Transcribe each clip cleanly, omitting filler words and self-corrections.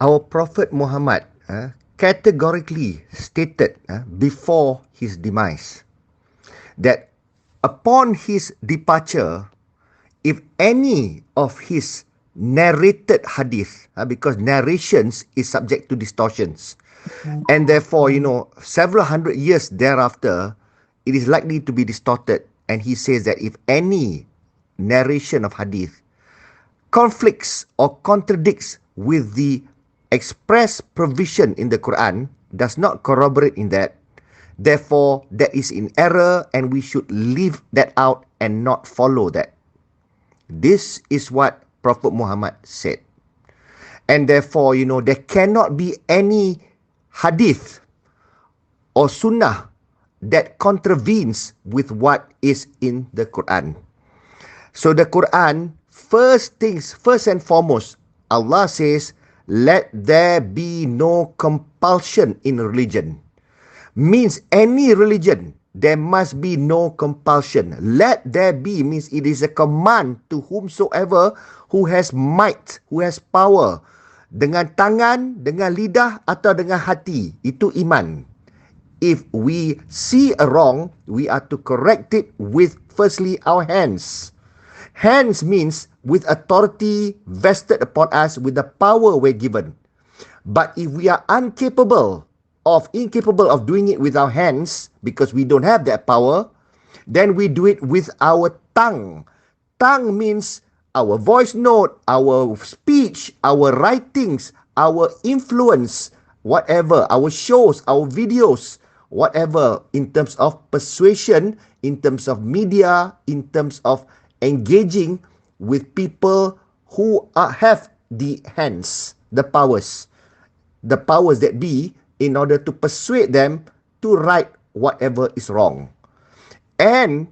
Our Prophet Muhammad categorically stated before his demise that upon his departure, if any of his narrated hadith, because narrations is subject to distortions, and therefore, several hundred years thereafter, it is likely to be distorted. And he says that if any narration of hadith conflicts or contradicts with the express provision in the Quran, does not corroborate in that, therefore that is in error and we should leave that out and not follow that. This is what Prophet Muhammad said. And therefore, there cannot be any hadith or sunnah that contravenes with what is in the Quran. So the Quran, first and foremost, Allah says, let there be no compulsion in religion. Means any religion, there must be no compulsion. Let there be means it is a command to whomsoever who has might, who has power. Dengan tangan, dengan lidah atau dengan hati. Itu iman. If we see a wrong, we are to correct it with firstly our hands. Hands means with authority vested upon us, with the power we're given. But if we are incapable of doing it with our hands, because we don't have that power, then we do it with our tongue. Tongue means our voice note, our speech, our writings, our influence, whatever, our shows, our videos, whatever, in terms of persuasion, in terms of media, in terms of engaging with people who have the hands, the powers that be, in order to persuade them to right whatever is wrong. And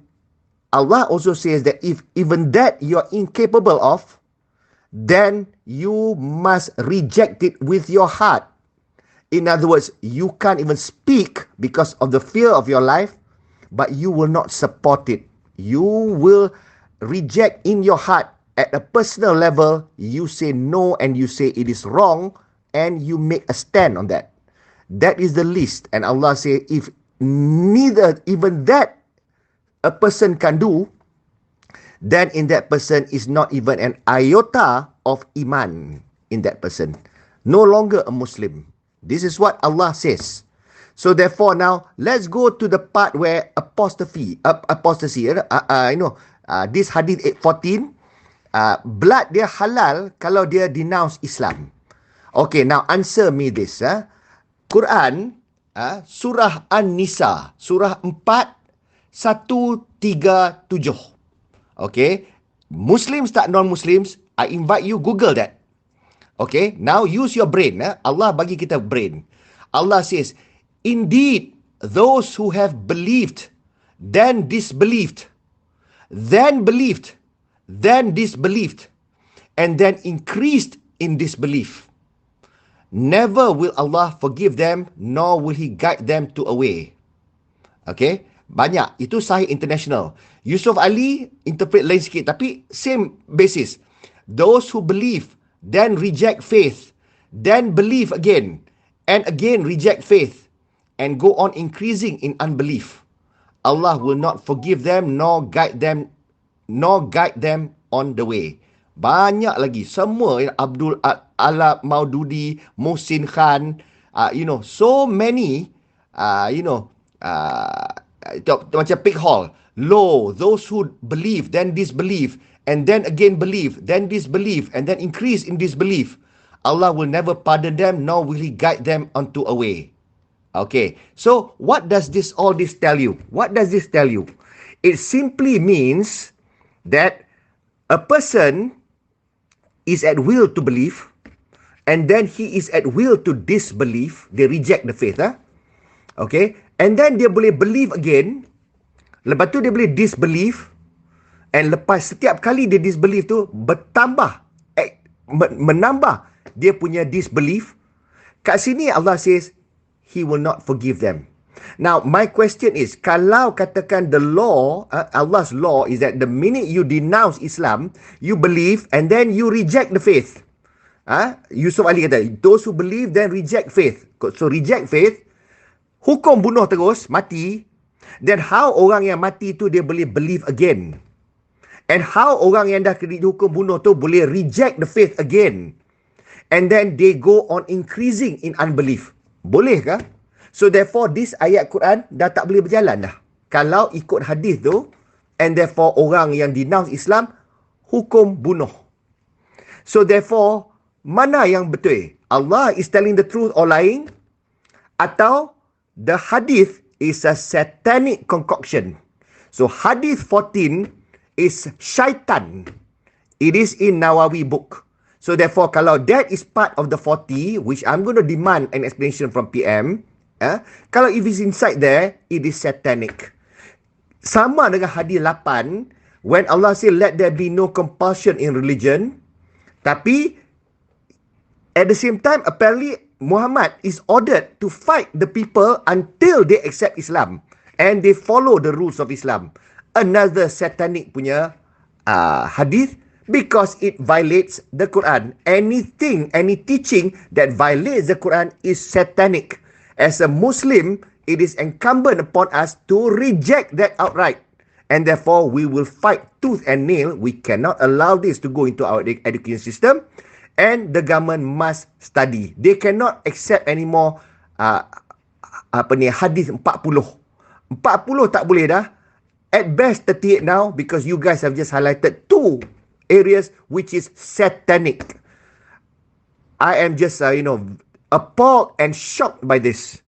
Allah also says that if even that you're incapable of, then you must reject it with your heart. In other words, you can't even speak because of the fear of your life, but you will not support it. You will reject in your heart at a personal level. You say no and you say it is wrong and you make a stand on that. That is the least. And Allah says, if neither even that a person can do, then in that person is not even an iota of iman in that person. No longer a Muslim. This is what Allah says. So therefore now, let's go to the part where apostasy, this hadith 814, blood dia halal kalau dia denounce Islam. Okay, now answer me this. Quran, surah An-Nisa, surah 4:137. Okay, Muslims tak non-Muslims, I invite you Google that. Okay, now use your brain. Allah bagi kita brain. Allah says, indeed, those who have believed, then disbelieved, then believed, then disbelieved, and then increased in disbelief, never will Allah forgive them, nor will He guide them to a way. Okay, banyak. Itu Sahih International. Yusuf Ali interpret lain sikit, tapi same basis. Those who believe, then reject faith, then believe again, and again reject faith, and go on increasing in unbelief. Allah will not forgive them, nor guide them on the way. Banyak lagi. Semua, Abdul Ala Maududi, Muhsin Khan, so many, macam Pig Hall. Lo, those who believe, then disbelieve, and then again believe, then disbelieve, and then increase in disbelief. Allah will never pardon them, nor will He guide them onto a way. Okay, so what does all this tell you? What does this tell you? It simply means that a person is at will to believe, and then he is at will to disbelieve. They reject the faith. Okay, and then dia boleh believe again. Lepas tu dia boleh disbelieve, and lepas setiap kali dia disbelieve tu bertambah, menambah dia punya disbelief. Kat sini Allah says He will not forgive them. Now my question is, kalau katakan the law, Allah's law is that the minute you denounce Islam, you believe and then you reject the faith, Yusuf Ali kata, those who believe then reject faith. So reject faith, hukum bunuh terus, mati. Then how orang yang mati tu dia boleh believe again? And how orang yang dah dihukum bunuh tu boleh reject the faith again? And then they go on increasing in unbelief. Boleh ke? So therefore this ayat Quran dah tak boleh berjalan dah. Kalau ikut hadis tu, and therefore orang yang denounce Islam, hukum bunuh. So therefore, mana yang betul? Allah is telling the truth or lying? Atau the hadith is a satanic concoction. So hadith 14 is syaitan. It is in Nawawi book. So therefore, kalau that is part of the 40, which I'm going to demand an explanation from PM, kalau if it's inside there, it is satanic. Sama dengan hadis 8, when Allah say, let there be no compulsion in religion. Tapi, at the same time, apparently, Muhammad is ordered to fight the people until they accept Islam. And they follow the rules of Islam. Another satanic punya hadith, because it violates the Quran. Anything, any teaching that violates the Quran is satanic. As a Muslim, it is incumbent upon us to reject that outright. And therefore, we will fight tooth and nail. We cannot allow this to go into our education system. And the government must study. They cannot accept any more hadis 40. 40 tak boleh dah. At best 38 now, because you guys have just highlighted 2 areas which is satanic. I am just, appalled and shocked by this.